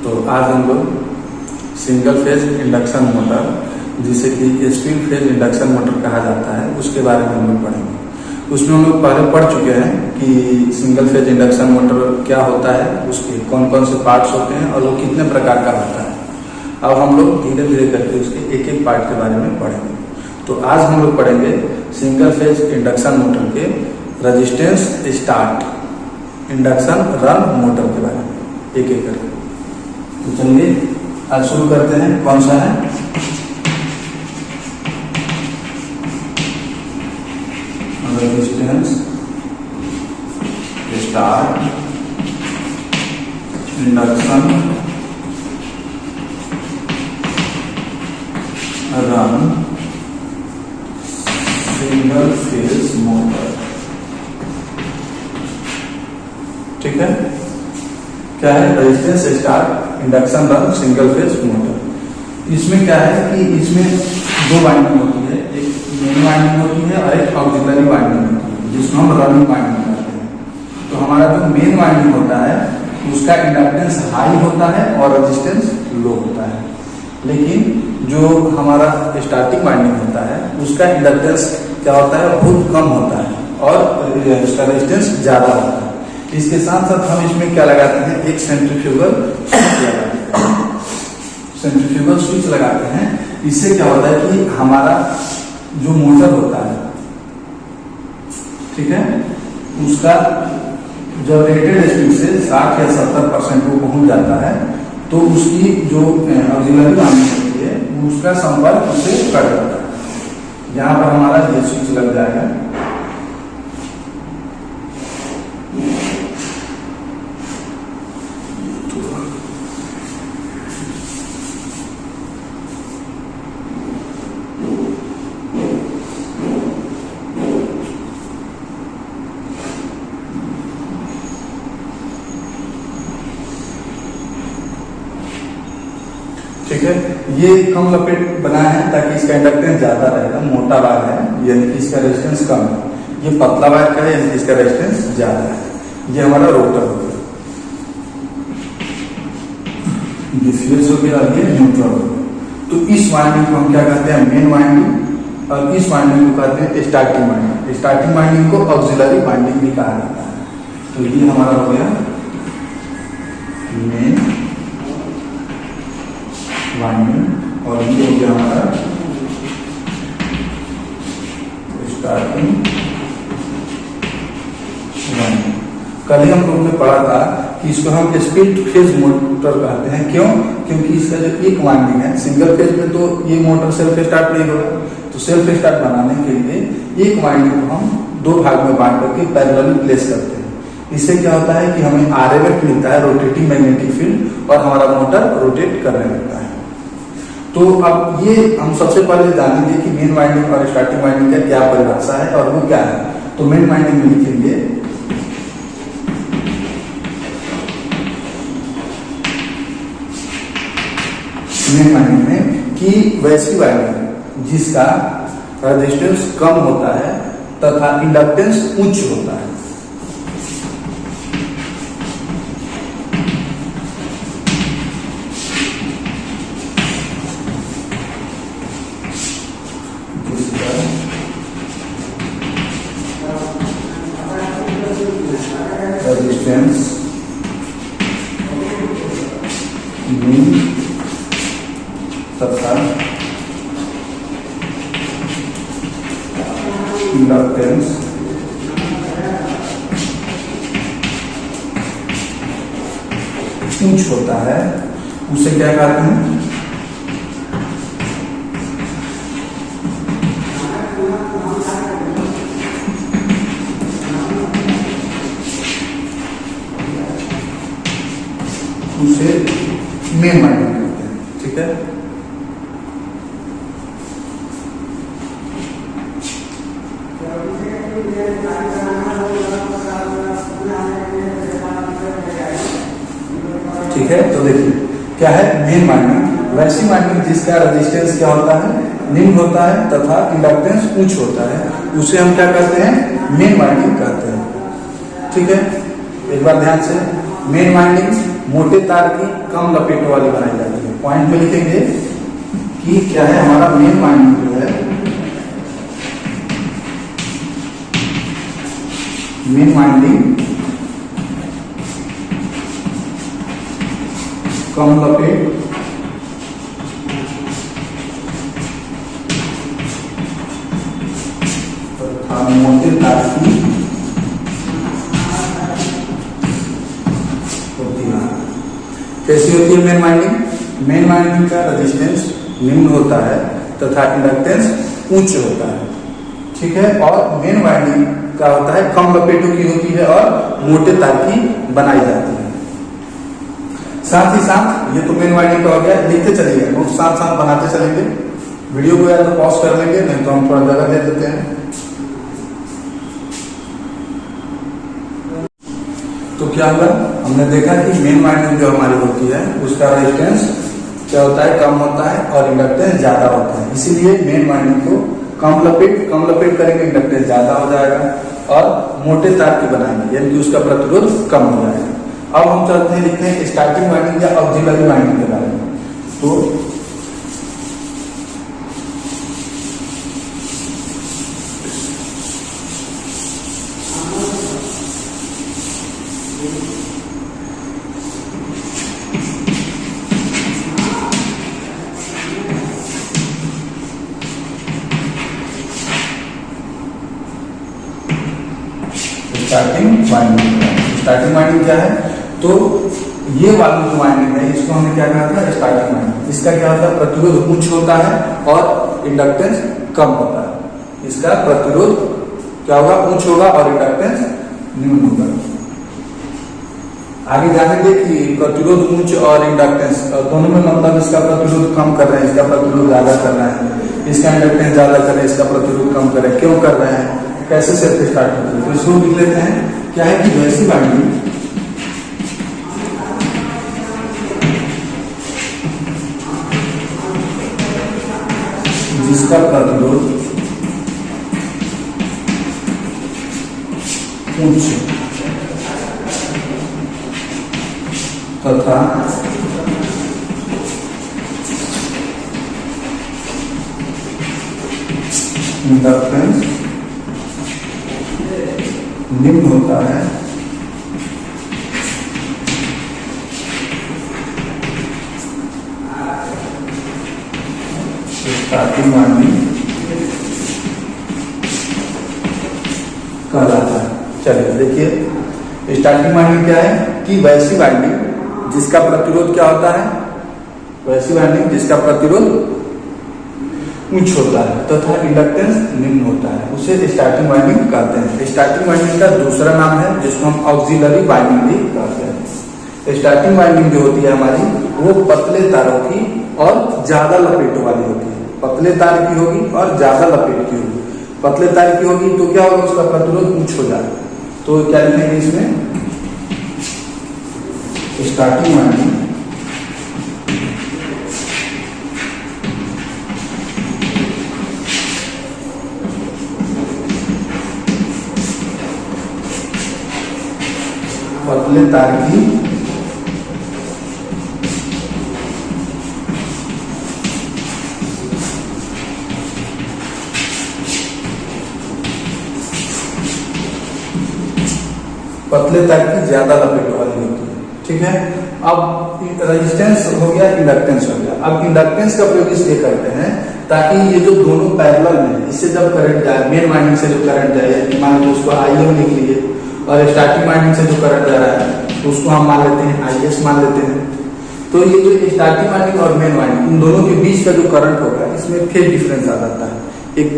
तो आज हम लोग सिंगल फेज इंडक्शन मोटर, जिसे कि स्पिन फेज इंडक्शन मोटर कहा जाता है, उसके बारे में हम लोग पढ़ेंगे। उसमें हम लोग पहले पढ़ चुके हैं कि सिंगल फेज इंडक्शन मोटर क्या होता है, उसके कौन कौन से पार्ट्स होते हैं और वो कितने प्रकार का होता है। अब हम लोग धीरे धीरे करके उसके एक एक पार्ट के बारे में पढ़ेंगे। तो आज हम लोग पढ़ेंगे सिंगल फेज इंडक्शन मोटर के resistance start induction run motor के बारे में एक एक करके। तो चलिए आज शुरू करते हैं। कौन सा है? Resistance start induction run single phase motor. ठीक है, क्या है? Resistance start induction run single phase motor. इसमें क्या है कि इसमें दो वाइंडिंग होती है, एक मेन वाइंडिंग होती है और एक ऑक्सिलरी वाइंडिंग होती है, जिसको हम रनिंग वाइंडिंग कहते हैं। तो हमारा जो मेन वाइंडिंग होता है उसका इंडक्टेंस हाई होता है और रेजिस्टेंस लो होता है, लेकिन जो हमारा स्टार्टिंग वाइंडिंग होता है उसका इंडक्टेंस क्या होता है? बहुत कम होता है और उसका रेजिस्टेंस ज्यादा होता है। इसके साथ साथ हम इसमें क्या लगाते हैं? एक सेंट्रीफ्यूगल स्विच लगाते हैं। सेंट्रीफ्यूगल स्विच लगाते हैं। इससे क्या होता है कि हमारा जो मोटर होता है, ठीक है, उसका जब रेटेड स्पीड से 60 या 70% वो पहुंच जाता है तो उसकी जो ऑक्सिलरी वाइंडिंग होती है उसका संपर्क उससे कट जाता है। यहाँ पर हमारा ये स्विच लग जाएगा। ठीक है, ये कम लपेट बनाया है ताकि इसका इंडक्टेंस ज्यादा रहेगा। मोटा वायर है यानी कि इसका रेजिस्टेंस कम है, ये पतला वायर का है यानी कि इसका रेजिस्टेंस ज्यादा है। ये हमारा रोटर हो गया, ये फेज हो गया और ये न्यूट्रल हो गया। तो इस वाइंडिंग को हम क्या कहते हैं? Main winding. और इस वाइंडिंग को कहते हैं स्टार्टिंग वाइंडिंग। स्टार्टिंग वाइंडिंग को ऑक्सिलरी वाइंडिंग भी कहा जाता है। तो ये हमारा हो गया मेन वाइंडिंग और ये हो गया हमारा स्टार्टिंग वाइंडिंग। कल ही हम लोगों ने पढ़ा था कि इसको हम स्प्लिट फेज मोटर कहते हैं। क्यों? क्योंकि इसका जो एक वाइंडिंग है, सिंगल फेज में तो ये मोटर सेल्फ स्टार्ट नहीं होगा, तो सेल्फ स्टार्ट बनाने के लिए एक वाइंडिंग को हम दो भाग में बांट करके पैरेलली प्लेस करते हैं। इससे क्या होता है कि हमें आरएमएफ मिलता है, रोटेटिंग मैग्नेटिक फील्ड, और हमारा मोटर रोटेट करने लगता है। तो अब ये हम सबसे पहले जानेंगे कि मेन वाइंडिंग और स्टार्टिंग वाइंडिंग का क्या परिभाषा है और वो क्या है। तो मेन वाइंडिंग में लिखेंगे मेन वाइंडिंग में कि वैसी वाइंडिंग जिसका रेजिस्टेंस कम होता है तथा इंडक्टेंस उच्च होता है। रेजिस्टेंस तथा इंडक्टेंस उच्च होता है, उसे क्या कहते हैं? उसे मेन वाइंडिंग कहते हैं। ठीक है, ठीक है। तो देखिए क्या है मेन वाइंडिंग? वैसी वाइंडिंग जिसका रेजिस्टेंस क्या होता है? निम्न होता है तथा इंडक्टेंस उच्च होता है, उसे हम क्या कहते हैं? मेन वाइंडिंग कहते हैं। ठीक है, एक बार ध्यान से, मेन वाइंडिंग मोटे तार की कम लपेट वाली बनाई जाती है। पॉइंट में लिखेंगे कि क्या है हमारा मेन वाइंडिंग जो है, मेन वाइंडिंग कम लपेट तथा मोटे तार की होती है। कैसी होती है मेन वाइंडिंग? मेन वाइंडिंग का रेजिस्टेंस निम्न होता है तथा इंडक्टेंस उच्च होता है, ठीक है। और मेन वाइंडिंग का होता है कम लपेटों की होती है और मोटे तार की बनाई जाती है। साथ ही साथ ये तो मेन वाइंडिंग का हो गया, लिखते चलिए, नोट साथ साथ बनाते चलेंगे। वीडियो को या तो पॉज कर लेंगे, नहीं तो हम थोड़ा जगह दे देते हैं। तो क्या हुआ, हमने देखा कि मेन वाइंडिंग जो हमारी होती है उसका रेजिस्टेंस क्या होता है, कम होता है और इंडक्टेंस ज्यादा होता है। इसीलिए मेन वाइंडिंग को कम लपेट करेंगे, इंडक्टेंस ज्यादा हो जाएगा और मोटे तार की बनाएंगे, यानी कि उसका प्रतिरोध कम हो जाएगा। अब हम चलते हैं, लिखते हैं स्टार्टिंग वाइंडिंग या ऑक्सिलरी वाइंडिंग के बारे में। तो स्टार्टिंग वाइंडिंग क्या है, तो ये वाली जो वाइंडिंग है इसको हमने क्या कहा था, स्टार्टिंग वाइंडिंग। इसका क्या होता है, प्रतिरोध उच्च होता है और इंडक्टेंस कम होता है। इसका प्रतिरोध क्या होगा, उच्च होगा और इंडक्टेंस निम्न होगा। आगे जानेंगे कि प्रतिरोध उच्च और इंडक्टेंस दोनों में मतलब इसका प्रतिरोध कम कर रहे हैं, इसका प्रतिरोध ज्यादा कर रहे हैं, इसका इंडक्टेंस ज्यादा कर रहे हैं, इसका प्रतिरोध कम कर रहे हैं, क्यों कर रहे हैं, कैसे से स्टार्ट होते हैं। तो इसको लिख लेते हैं, क्या है कि वैसी वाइंडिंग जिसका प्रतिरोध उच्च तथा इंडक्टेंस निम्न होता है, स्टार्टिंग वाइंडिंग कहलाता है। चलिए देखिए, स्टार्टिंग वाइंडिंग क्या है कि वैसी वाइंडिंग जिसका प्रतिरोध क्या होता है, वैसी वाइंडिंग जिसका प्रतिरोध उच्च होता है तथा इंडक्टेंस निम्न होता है, उसे स्टार्टिंग वाइंडिंग कहते हैं। स्टार्टिंग वाइंडिंग का दूसरा नाम है जिसको हम ऑक्सिलरी वाइंडिंग भी कहते हैं। स्टार्टिंग वाइंडिंग जो होती है हमारी, वो पतले तारों की और ज्यादा लपेट वाली होती है। पतले तार की होगी और ज्यादा लपेट की होगी। पतले तार की होगी तो क्या होगा, उसका प्रतिरोध उच्च हो जाएगा। तो क्या लिखेंगे इसमें, स्टार्टिंग वाइंडिंग पतले तार की ज्यादा लपेट वाली होती है, ठीक है। अब रेजिस्टेंस हो गया, इंडक्टेंस हो गया। अब इंडक्टेंस का प्रयोग इसलिए करते हैं ताकि ये जो दोनों पैरेलल में, इससे जब करंट जाए, मेन वाइंडिंग से जो करंट जाए, मान लो उसको IM लिख लिए, और स्टार्टिंग वाइंडिंग से जो करंट जा रहा है तो उसको हम मान लेते हैं IS मान लेते हैं। तो ये जो स्टार्टिंग वाइंडिंग और मेन वाइंडिंग, इन दोनों के बीच का जो करंट होगा, इसमें फेज डिफरेंस आ जाता है। एक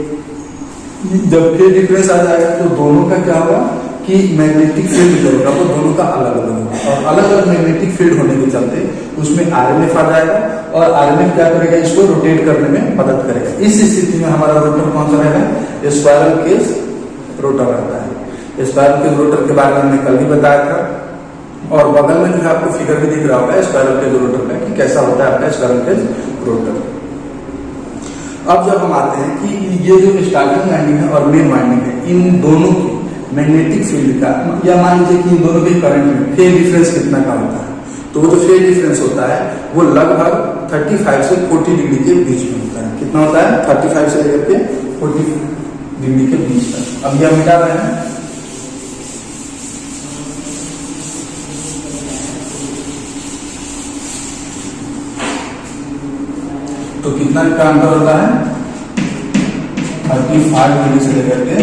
जब फेज डिफरेंस आ जाएगा तो दोनों का क्या होगा कि मैग्नेटिक फील्ड जो होगा वो दोनों का अलग अलग होगा, और अलग अलग मैग्नेटिक फील्ड होने के चलते उसमें RMF आ जाएगा, और RMF क्या करेगा, इसको रोटेट करने में मदद करेगा। इस स्थिति में हमारा रोटर कौन सा रहेगा, स्पाइरल केज रोटर रहता है। स्पाइरल केज रोटर के बारे में हमने कल ही बताया था, और बगल में जो है आपको फिगर भी दिख रहा होगा स्पाइरल केज रोटर का कि कैसा होता है आपका स्पाइरल केज रोटर। अब जब हम आते हैं कि ये जो स्टार्टिंग वाइंडिंग है और मेन वाइंडिंग है, इन दोनों की मैग्नेटिक फील्ड का, या मान लीजिए कि इन दोनों के करंट में फेज डिफरेंस कितना का होता है, तो वो जो फेज डिफरेंस होता है वो लगभग 35 से 40 डिग्री के बीच में होता है। कितना होता है? 35 से लेकर के 40 डिग्री के बीच तक। अब यह मिटा रहे हैं, तो कितना का अंतर होता है? 35 डिग्री से लेकर के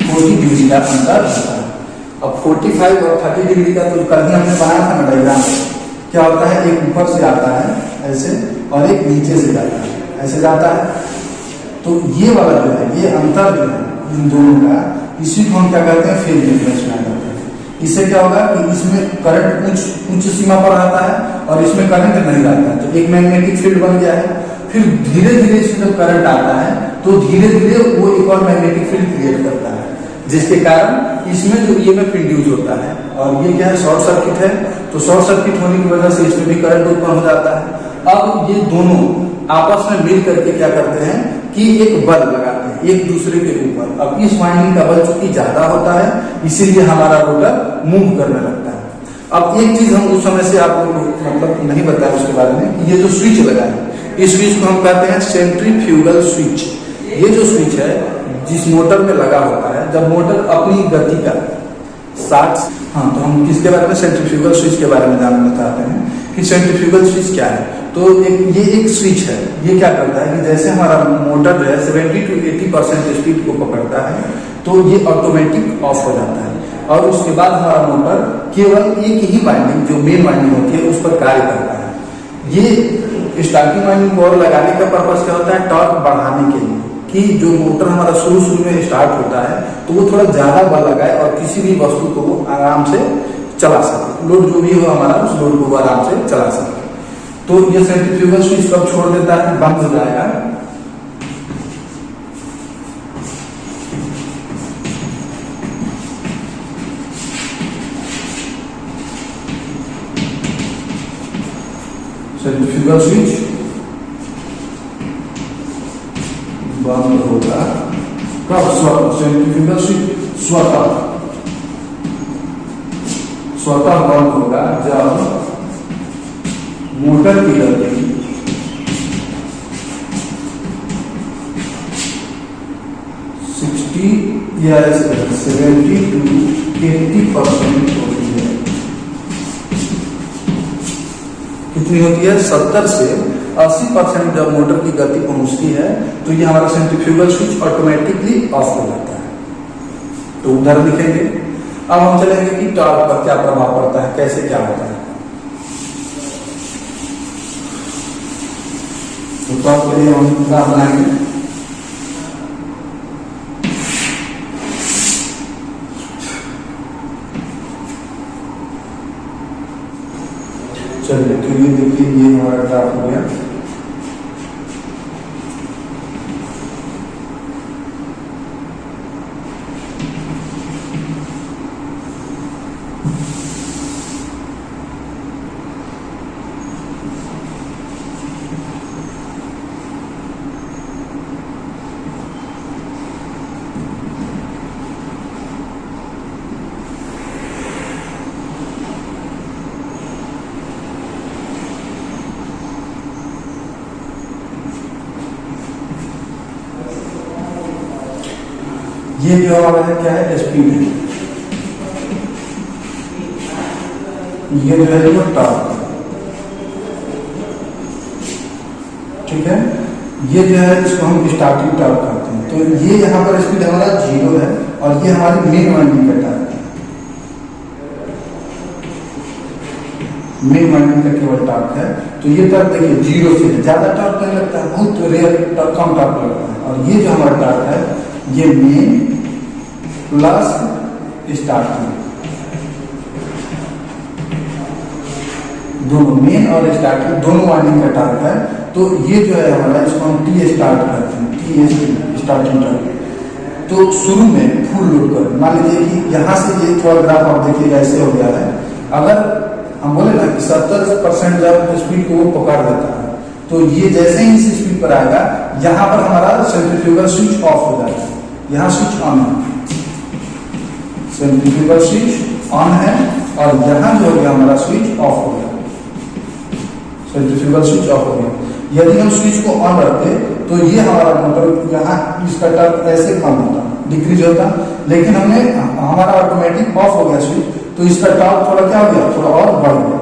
40 डिग्री का अंतर होता है। अब 45 और 30 डिग्री का तो कल ही हमने बनाया था ना डायग्राम, क्या होता है? एक ऊपर से आता है ऐसे और एक नीचे से जाता है ऐसे जाता है। तो ये वाला जो है, ये अंतर जो है इन दोनों का, इसी को हम क्या कहते हैं? फेज डिफरेंस में कहते हैं। इससे क्या होगा कि इसमें करंट उच्च सीमा पर आता है और इसमें करंट नहीं आता है, तो एक मैग्नेटिक फील्ड बन गया है। फिर धीरे धीरे इसमें जब करंट आता है तो धीरे धीरे वो एक और मैग्नेटिक फील्ड क्रिएट करता है, जिसके कारण इसमें जो ईएमएफ इंड्यूस होता है। और ये क्या है? शॉर्ट सर्किट है, तो शॉर्ट सर्किट होने की वजह से इसमें भी करंट उत्पन्न हो जाता है। अब ये दोनों आपस में मिल करके क्या करते हैं कि एक बल लगाते हैं एक दूसरे के ऊपर। अब इस वाइंडिंग का बल चूंकि ज्यादा होता है, इसीलिए हमारा रोटर मूव करने लगता है। अब एक चीज हम उस समय से आप लोगों को मतलब नहीं बताया उसके बारे में, ये जो स्विच लगा है, इस स्विच को हम कहते हैं सेंट्रीफ्यूगल स्विच। ये जो स्विच है जिस मोटर में लगा होता है, जब मोटर अपनी गति का 60, हाँ, तो हम किसके बारे में? सेंट्रीफ्यूगल स्विच के बारे में जानना चाहते हैं कि सेंट्रीफ्यूगल स्विच क्या है। तो ये एक स्विच है, ये क्या करता है कि जैसे हमारा मोटर जो है 70 to 80% स्पीड को पकड़ता है, तो ये ऑटोमेटिक ऑफ हो जाता है और उसके बाद हमारा मोटर केवल एक ही वाइंडिंग, जो मेन वाइंडिंग होती है, उस पर कार्य करता है। ये स्टार्टिंग वाइंडिंग को और लगाने का पर्पस क्या होता है? टॉर्क बढ़ाने के लिए, कि जो मोटर हमारा शुरू में स्टार्ट होता है तो वो थोड़ा ज्यादा बल लगाए और किसी भी वस्तु को वो आराम से चला सके, लोड जो भी हो हमारा उस लोड को वो आराम से चला सके। तो ये सेंट्रीफ्यूगल स्विच कब छोड़ देता है? बंद हो जाएगा। सेंट्रीफ्यूगल स्विच बंद होगा कब? सेंट्रीफ्यूगल स्विच स्वतः बंद होगा जब मोटर की गति 60 या 70 to 80% होती है। कितनी होती है? 70 से 80% जब मोटर की गति पहुंचती है तो ये हमारा सेंट्रीफ्यूगल स्विच ऑटोमेटिकली ऑफ हो जाता है। तो उदाहरण दिखेंगे। अब हम चलेंगे कि टॉर्क पर क्या प्रभाव पड़ता है, कैसे क्या होता है। तो टॉर्क के लिए हम क्या बनाएंगे? चलिए, तो ये देखिए, ये हमारा टॉर्क हो गया। ये जो हमारा है क्या है? स्पीड है। ये जो है वो टॉर्क, ठीक है। ये जो है इसको हम स्टार्टिंग टॉर्क कहते हैं। तो ये यहाँ पर स्पीड हमारा 0 है और ये हमारी मेन वाइंडिंग का टॉर्क है। मेन वाइंडिंग का केवल टॉर्क है। तो ये टॉर्क देखिए 0 से ज्यादा टॉर्क नहीं लगता है, बहुत रेयर कम टॉर्क लगता है। और ये जो हमारा टॉर्क है ये मेन प्लस स्टार्टिंग, दोनों मेन और स्टार्टिंग दोनों वाइंडिंग का टॉर्क है। तो ये जो है हमारा, इसको हम टी स्टार्ट करते हैं, टी स्टार्टिंग टॉर्क। तो शुरू में फुल लोड कर, मान लीजिए कि यहाँ से ये थोड़ा ग्राफ आप देखिएगा ऐसे हो गया है। अगर हम बोले ना कि 70% जब स्पीड को वो पकड़ देता है, तो ये जैसे ही इस स्पीड पर आएगा, यहाँ पर हमारा सेंट्रीफ्यूगल स्विच ऑफ हो जाएगा। यहाँ स्विच ऑन है, सेंट्रीफ्यूगल स्विच ऑन है और यहाँ जो हो गया हमारा स्विच ऑफ हो गया। सेंट्रीफ्यूगल स्विच ऑफ हो गया। यदि हम स्विच को ऑन रखते तो ये हमारा मोटर यहाँ इसका टर्क ऐसे कम होता, डिक्रीज होता, लेकिन हमने हमारा ऑटोमेटिक ऑफ हो गया स्विच, तो इसका टॉर्क थोड़ा क्या हो गया, थोड़ा और बढ़ गया।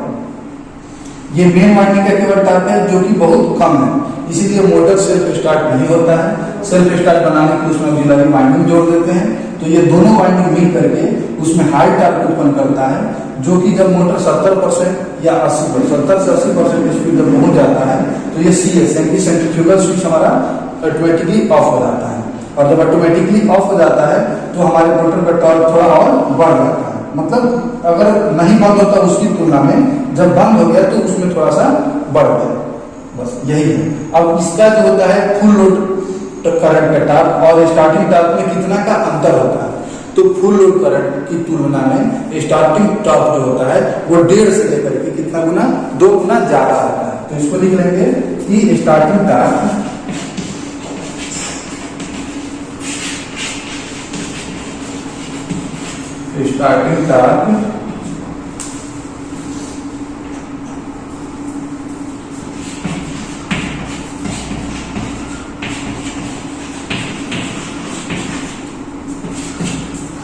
ये मेन वाइंडिंग का केवल टॉर्क है जो कि बहुत कम है, इसीलिए मोटर सेल्फ स्टार्ट नहीं होता है। सेल्फ स्टार्ट बनाने के उसमें ऑक्सिलरी वाइंडिंग जोड़ देते हैं, तो ये दोनों वाइंडिंग मिल करके उसमें हाई टॉर्क उत्पन्न करता है, जो कि जब मोटर 70% या 80% 70 से 80% स्पीड जब पहुंच जाता है तो ये CS यानी सेंट्रीफ्यूगल स्विच हमारा ऑटोमेटिकली ऑफ हो जाता है। और जब ऑटोमेटिकली ऑफ हो जाता है तो हमारे मोटर का टॉर्क थोड़ा और बढ़ जाता है। मतलब अगर नहीं बंद होता उसकी तुलना में, जब बंद हो गया तो उसमें थोड़ा सा बढ़ गया, बस यही है। अब इसका जो होता है फुल लोड करंट का टॉर्क और स्टार्टिंग टॉर्क में कितना का अंतर होता है, तो फुल लोड करंट की तुलना में स्टार्टिंग टॉर्क जो होता है वो 1.5 से लेकर के कितना गुना, 2 गुना ज्यादा होता है। तो इसको लिख लेंगे कि starting torque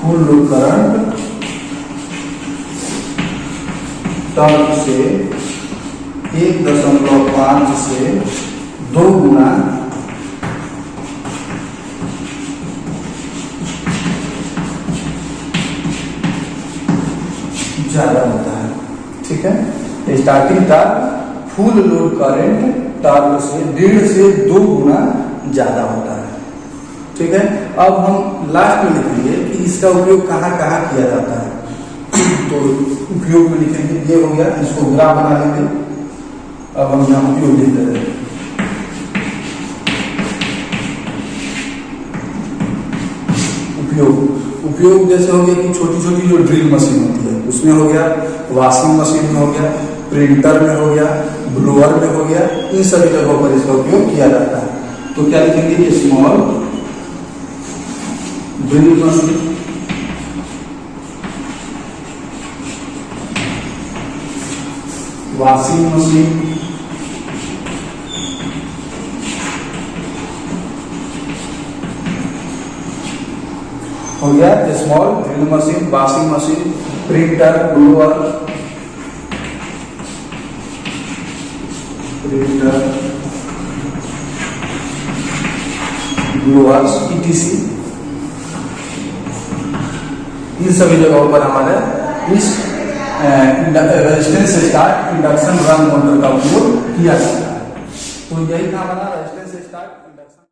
full load current torque से 1.5 से 2 गुना ज्यादा होता है। ठीक है, starting torque full load current torque से 1.5 से 2 गुना ज्यादा होता है। ठीक है, अब हम लास्ट में लिखेंगे कि इसका उपयोग कहाँ कहाँ किया जाता है। तो उपयोग में लिखेंगे, ये हो गया, इसको ग्राफ बना लेंगे। अब हम यहाँ उपयोग लिख रहे हैं, उपयोग जैसे हो गया कि छोटी छोटी जो ड्रिल मशीन होती है उसमें हो गया, वॉशिंग मशीन में हो गया, प्रिंटर में हो गया, ब्लोअर में हो गया, इन सभी जगहों पर इसका उपयोग किया जाता है। तो क्या लिखेंगे, small drill machine, washing machine, हो गया small drill machine, washing machine, printer, blower, blowers ETC, इन सभी जगहों पर हमारे इस resistance start induction run motor का उपयोग किया जाता है। तो यही था हमारा रेजिस्टेंस स्टार्ट